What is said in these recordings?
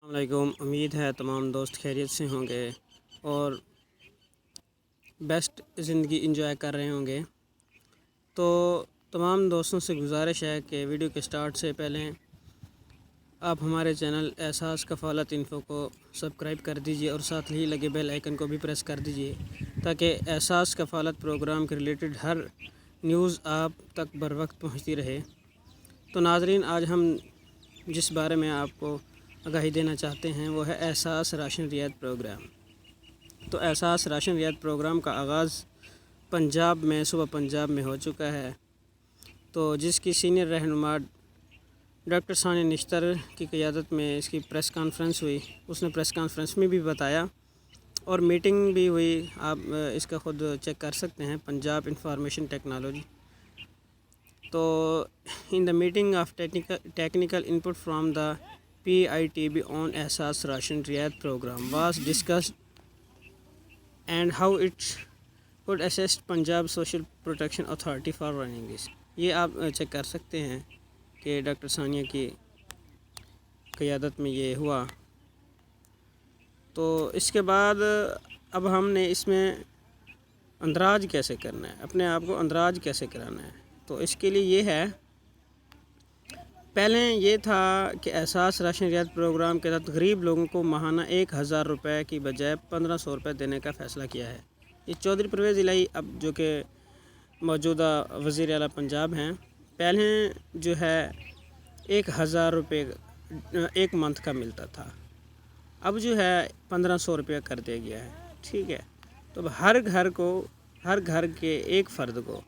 السلام علیکم۔ امید ہے تمام دوست خیریت سے ہوں گے اور بیسٹ زندگی انجوائے کر رہے ہوں گے۔ تو تمام دوستوں سے گزارش ہے کہ ویڈیو کے سٹارٹ سے پہلے آپ ہمارے چینل احساس کفالت انفو کو سبسکرائب کر دیجئے اور ساتھ ہی لگے بیل آئیکن کو بھی پریس کر دیجئے تاکہ احساس کفالت پروگرام کے ریلیٹڈ ہر نیوز آپ تک بر وقت پہنچتی رہے۔ تو ناظرین، آج ہم جس بارے میں آپ کو آگاہی دینا چاہتے ہیں وہ ہے احساس راشن رعایت پروگرام۔ تو احساس راشن رعایت پروگرام کا آغاز صوبہ پنجاب میں ہو چکا ہے، تو جس کی سینئر رہنما ڈاکٹر ثانیہ نشتر کی قیادت میں اس کی پریس کانفرنس ہوئی۔ اس نے پریس کانفرنس میں بھی بتایا اور میٹنگ بھی ہوئی، آپ اس کا خود چیک کر سکتے ہیں، پنجاب انفارمیشن ٹیکنالوجی۔ تو in the meeting of technical input from the PITB on احساس راشن رعایت program was discussed and how it could assist Punjab Social Protection Authority for running this۔ یہ آپ چیک کر سکتے ہیں کہ ڈاکٹر ثانیہ کی قیادت میں یہ ہوا۔ تو اس کے بعد اب ہم نے اس میں اندراج کیسے کرنا ہے، اپنے آپ کو اندراج کیسے کرانا ہے، تو اس کے لیے یہ ہے، پہلے یہ تھا کہ احساس راشن رعایت پروگرام کے تحت غریب لوگوں کو ماہانہ 1000 روپے کی بجائے 1500 روپے دینے کا فیصلہ کیا ہے۔ یہ چودھری پرویز الہی اب جو کہ موجودہ وزیر اعلیٰ پنجاب ہیں، پہلے جو ہے 1000 روپے ایک منتھ کا ملتا تھا، اب جو ہے 1500 روپے کر دیا گیا ہے، ٹھیک ہے۔ تو اب ہر گھر کے ایک فرد کو،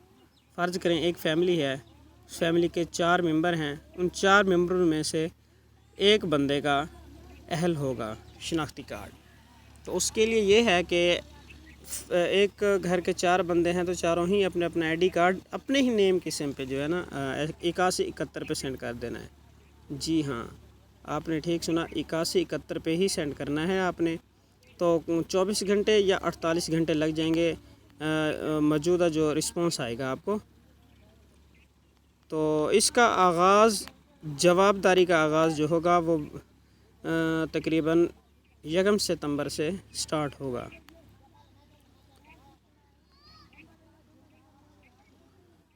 فرض کریں ایک فیملی ہے، اس فیملی کے 4 ممبر ہیں، ان 4 ممبروں میں سے ایک بندے کا اہل ہوگا شناختی کارڈ۔ تو اس کے لیے یہ ہے کہ ایک گھر کے 4 بندے ہیں تو چاروں ہی اپنے اپنا آئی ڈی کارڈ اپنے ہی نیم کی سم پہ جو ہے نا 8171 پہ سینڈ کر دینا ہے۔ جی ہاں، آپ نے ٹھیک سنا، 8171 پہ ہی سینڈ کرنا ہے آپ نے۔ تو 24 گھنٹے یا 48 گھنٹے لگ جائیں گے موجودہ جو رسپانس آئے گا آپ کو۔ تو اس کا آغاز، جوابداری کا آغاز جو ہوگا وہ تقریباً 1 ستمبر سے سٹارٹ ہوگا۔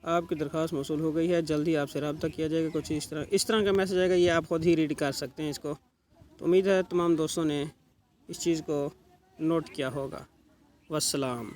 آپ کی درخواست موصول ہو گئی ہے، جلدی آپ سے رابطہ کیا جائے گا۔ کچھ اس طرح کا میسج آئے گا، یہ آپ خود ہی ریڈ کر سکتے ہیں اس کو۔ تو امید ہے تمام دوستوں نے اس چیز کو نوٹ کیا ہوگا۔ والسلام۔